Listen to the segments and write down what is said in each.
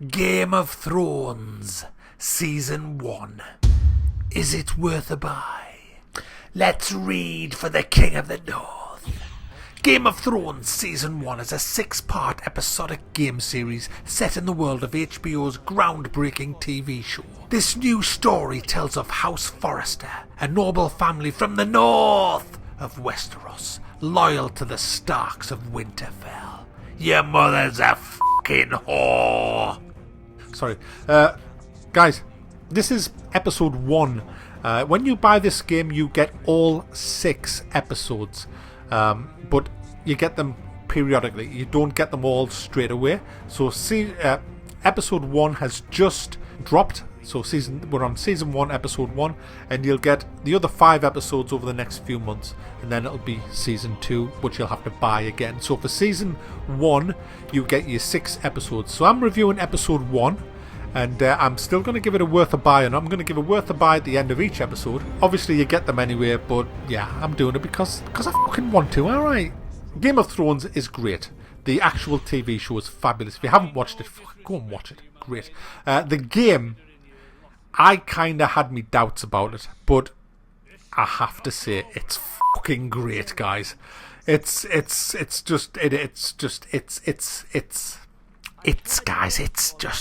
Game of Thrones, Season 1. Is it worth a buy? Let's read for the King of the North. Game of Thrones Season 1 is a 6-part episodic game series set in the world of HBO's groundbreaking TV show. This new story tells of House Forrester, a noble family from the north of Westeros, loyal to the Starks of Winterfell. Your mother's a fucking whore. Sorry. Guys, this is episode 1. When you buy this game, you get all 6 episodes. But you get them periodically. You don't get them all straight away. So episode 1 has just dropped. So we're on season 1, episode 1, and you'll get the other 5 episodes over the next few months, and then it'll be season 2, which you'll have to buy again. So for season 1, you get your 6 episodes. So I'm reviewing episode 1, and I'm still going to give it a worth a buy, and I'm going to give a worth a buy at the end of each episode. Obviously, you get them anyway, but yeah, I'm doing it because I fucking want to. All right, Game of Thrones is great. The actual TV show is fabulous. If you haven't watched it, go and watch it. Great. The game, I kind of had me doubts about it, but I have to say it's fucking great, guys. It's just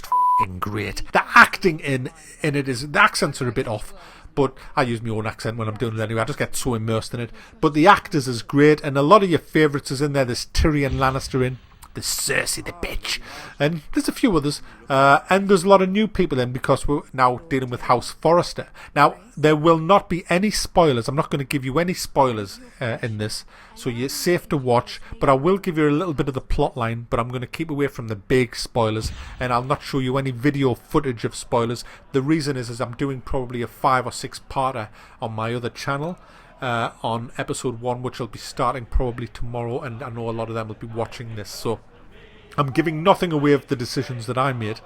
fucking great. The acting in it is, the accents are a bit off, but I use my own accent when I'm doing it anyway. I just get so immersed in it. But the actors is great, and a lot of your favourites is in there. There's Tyrion Lannister in. There's Cersei the bitch, and there's a few others, and there's a lot of new people in because we're now dealing with House Forrester. Now, there will not be any spoilers. I'm not going to give you any spoilers in this, so you're safe to watch, but I will give you a little bit of the plot line, but I'm going to keep away from the big spoilers, and I'll not show you any video footage of spoilers. The reason is I'm doing probably a 5 or 6-parter on my other channel, on episode 1, which will be starting probably tomorrow, and I know a lot of them will be watching this, so I'm giving nothing away of the decisions that I made,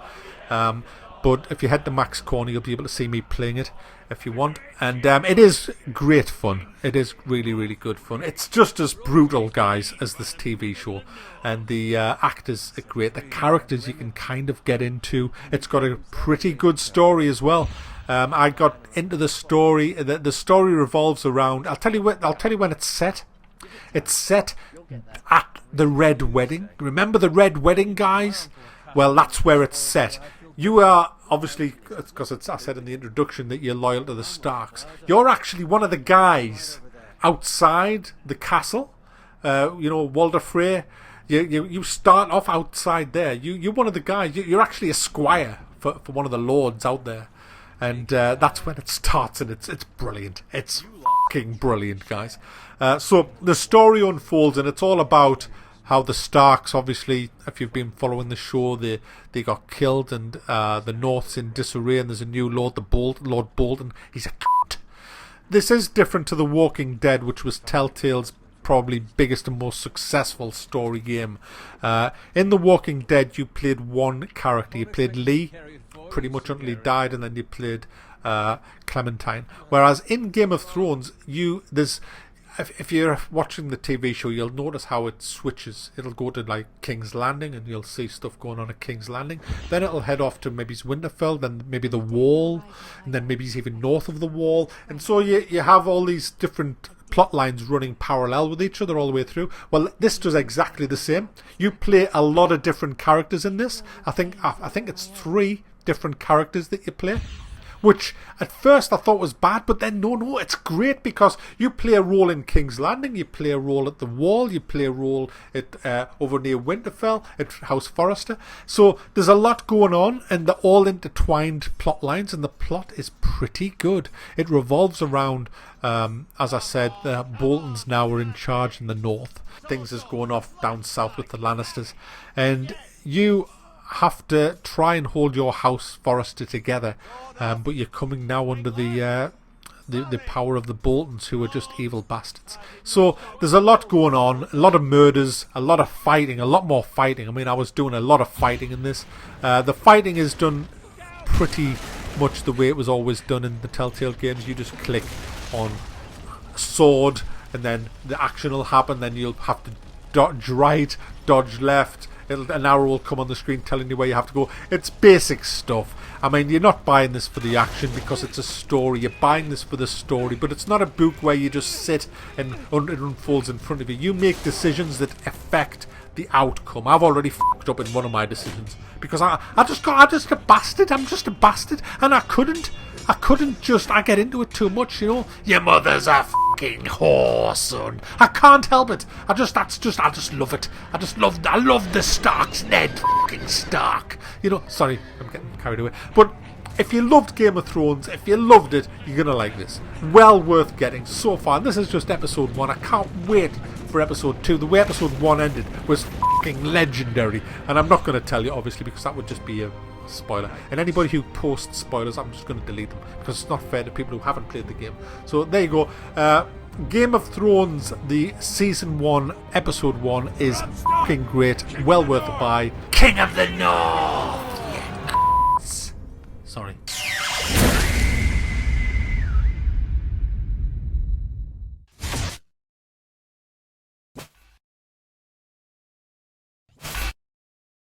but if you head to Max Corner, you'll be able to see me playing it if you want, and it is great fun. It is really, really good fun. It's just as brutal, guys, as this TV show, and the actors are great. The characters you can kind of get into. It's got a pretty good story as well. I got into the story. The story revolves around. I'll tell you when it's set. It's set at the Red Wedding. Remember the Red Wedding, guys? Well, that's where it's set. You are obviously, because I said in the introduction that you're loyal to the Starks. You're actually one of the guys outside the castle. Walder Frey. You start off outside there. You're one of the guys. You're actually a squire for one of the lords out there. And that's when it starts, and it's brilliant. It's fucking brilliant, guys. So the story unfolds, and it's all about how the Starks, obviously, if you've been following the show, they got killed, and the North's in disarray, and there's a new Lord Bolton. He's a cunt. This is different to The Walking Dead, which was Telltale's probably biggest and most successful story game. In The Walking Dead, you played one character. You played Lee, pretty much until he died, and then you played Clementine. Whereas in Game of Thrones, if you're watching the TV show, you'll notice how it switches. It'll go to like King's Landing, and you'll see stuff going on at King's Landing. Then it'll head off to maybe Winterfell, then maybe the Wall, and then maybe it's even north of the Wall. And so you have all these different plot lines running parallel with each other all the way through. Well, this does exactly the same. You play a lot of different characters in this. I think it's 3 different characters that you play, which at first I thought was bad, but then no, it's great because you play a role in King's Landing, you play a role at the Wall, you play a role at over near Winterfell at House Forrester. So there's a lot going on, and they're all intertwined plot lines, and the plot is pretty good. It revolves around, as I said, the Boltons now are in charge in the north. Things is going off down south with the Lannisters, and you have to try and hold your House Forrester together, but you're coming now under the power of the Boltons, who are just evil bastards. So there's a lot going on, a lot of murders, a lot of fighting, a lot more fighting. I mean, I was doing a lot of fighting in this. The fighting is done pretty much the way it was always done in the Telltale games. You just click on sword, and then the action will happen. Then you'll have to dodge right, dodge left, an arrow will come on the screen telling you where you have to go. It's basic stuff. I mean, you're not buying this for the action because it's a story. You're buying this for the story, but it's not a book where you just sit and it unfolds in front of you. You make decisions that affect the outcome. I've already fucked up in one of my decisions because I'm just a bastard. I'm just a bastard, and I get into it too much, you know. Your mother's a fucking whore, son. I can't help it. I just love it. I love the Starks, Ned fucking Stark. You know, sorry, I'm getting carried away. But if you loved Game of Thrones, if you loved it, you're gonna like this. Well worth getting so far. And this is just episode 1. I can't wait for episode 2. The way episode 1 ended was fucking legendary. And I'm not gonna tell you, obviously, because that would just be a spoiler, and anybody who posts spoilers, I'm just going to delete them because it's not fair to people who haven't played the game. So there you go. Game of Thrones, the season 1 episode 1 is fucking great, well worth a buy. King of the North, yeah. Sorry.